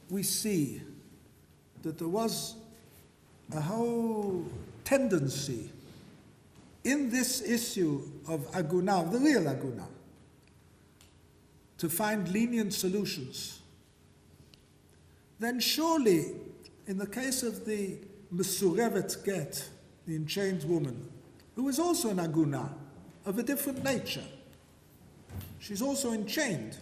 we see that there was a whole tendency in this issue of Agunah, the real Agunah, to find lenient solutions, then surely, in the case of the Mesurevet Get, the enchained woman, who is also an Agunah of a different nature, she's also enchained,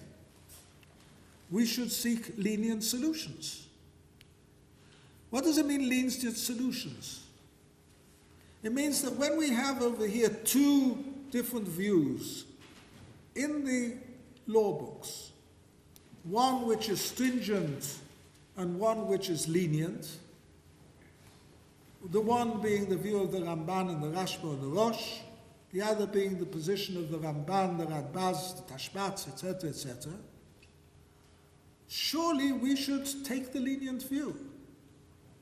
we should seek lenient solutions. What does it mean, lenient solutions? It means that when we have over here two different views in the law books, one which is stringent and one which is lenient, the one being the view of the Ramban and the Rashba and the Rosh, the other being the position of the Ramban, the Radbaz, the Tashbats, etc., etc., surely we should take the lenient view.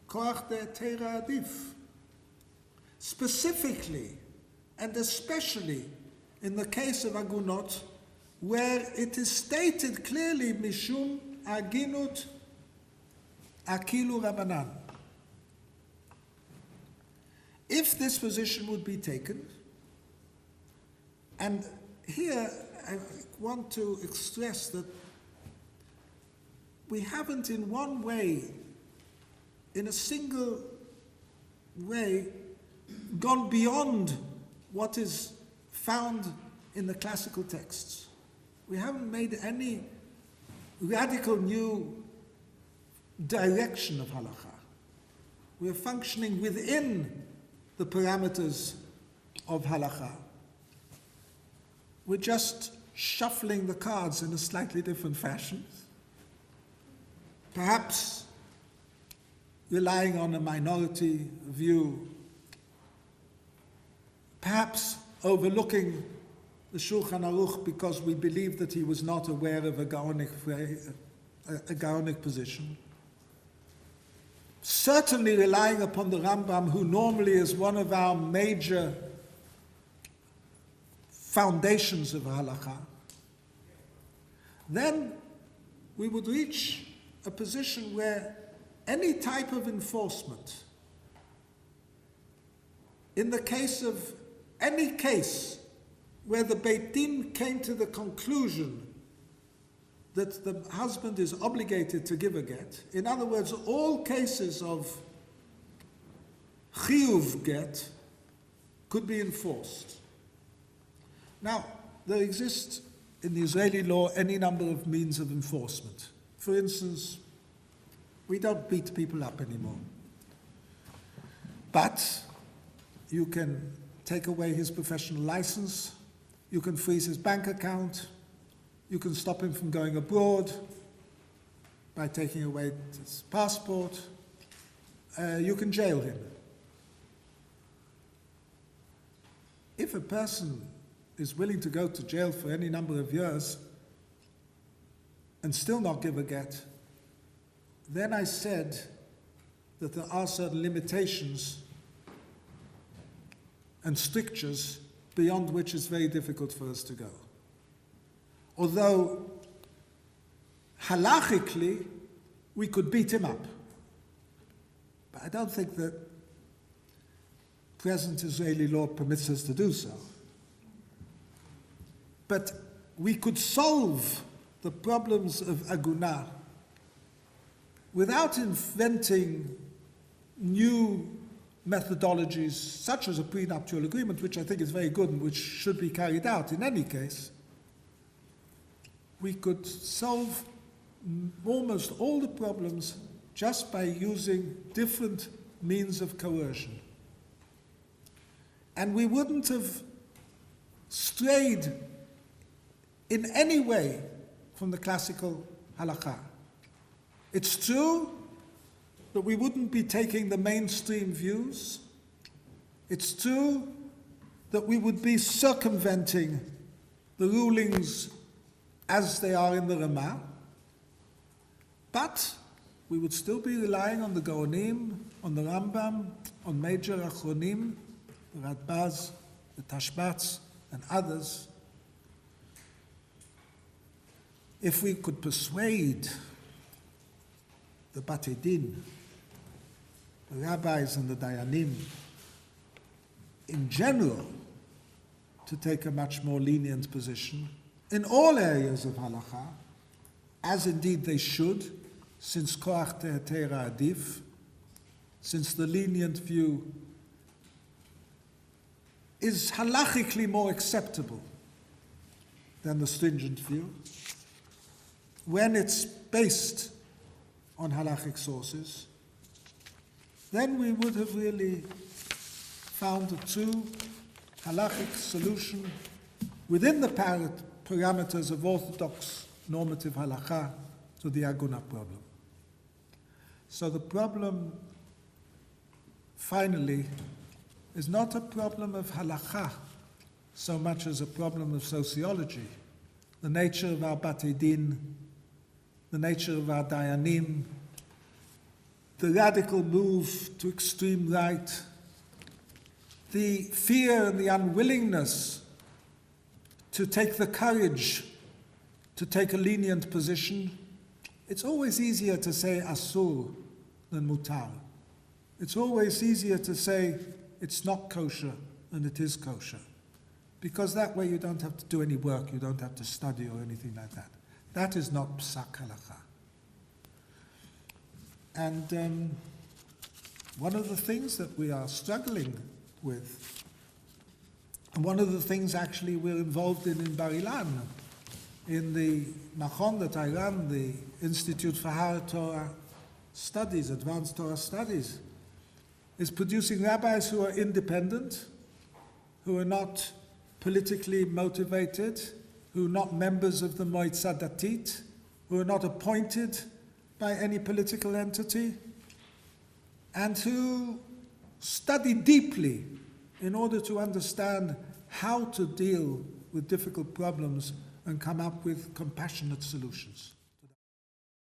Koach de Teira Adif. Specifically and especially in the case of Agunot, where it is stated clearly, Mishum Aginut Akilu Rabbanan. If this position would be taken, and here I want to stress that we haven't in one way, in a single way, gone beyond what is found in the classical texts. We haven't made any radical new direction of Halacha. We are functioning within the parameters of Halacha. We're just shuffling the cards in a slightly different fashion. Perhaps relying on a minority view, perhaps overlooking the Shulchan Aruch because we believe that he was not aware of a Gaonic position. Certainly relying upon the Rambam, who normally is one of our major foundations of Halacha. Then we would reach a position where any type of enforcement, in the case of any case where the Beit Din came to the conclusion that the husband is obligated to give a get, in other words, all cases of chiyuv get could be enforced. Now, there exist in the Israeli law any number of means of enforcement. For instance, we don't beat people up anymore. But you can take away his professional license, you can freeze his bank account, you can stop him from going abroad by taking away his passport, you can jail him. If a person is willing to go to jail for any number of years and still not give a get, then I said that there are certain limitations and strictures beyond which it's very difficult for us to go. Although, halachically, we could beat him up. But I don't think that present Israeli law permits us to do so. But we could solve the problems of Agunah without inventing new methodologies, such as a prenuptial agreement, which I think is very good and which should be carried out in any case. We could solve almost all the problems just by using different means of coercion. And we wouldn't have strayed in any way from the classical halakha. It's true that we wouldn't be taking the mainstream views. It's true that we would be circumventing the rulings as they are in the Ramah, but we would still be relying on the Gaonim, on the Rambam, on major Achronim, the Radbaz, the Tashbats, and others. If we could persuade the Batei Din, the rabbis and the dayanim, in general, to take a much more lenient position in all areas of halacha, as indeed they should, since koach te'etera adif, since the lenient view is halachically more acceptable than the stringent view, when it's based on halachic sources, then we would have really found a true halachic solution within the parameters of orthodox normative halacha to the Agunah problem. So the problem, finally, is not a problem of halacha so much as a problem of sociology, the nature of our Batei Din, the nature of our dayanim, the radical move to extreme right, the fear and the unwillingness to take the courage to take a lenient position. It's always easier to say asur than mutar. It's always easier to say it's not kosher than it is kosher, because that way you don't have to do any work, you don't have to study or anything like that. That is not psak halacha. And one of the things that we are struggling with, and one of the things actually we're involved in Bar-Ilan, in the Machon that I run, the Institute for Higher Torah Studies, Advanced Torah Studies, is producing rabbis who are independent, who are not politically motivated, who are not members of the Moitza Datit, who are not appointed by any political entity, and who study deeply in order to understand how to deal with difficult problems and come up with compassionate solutions.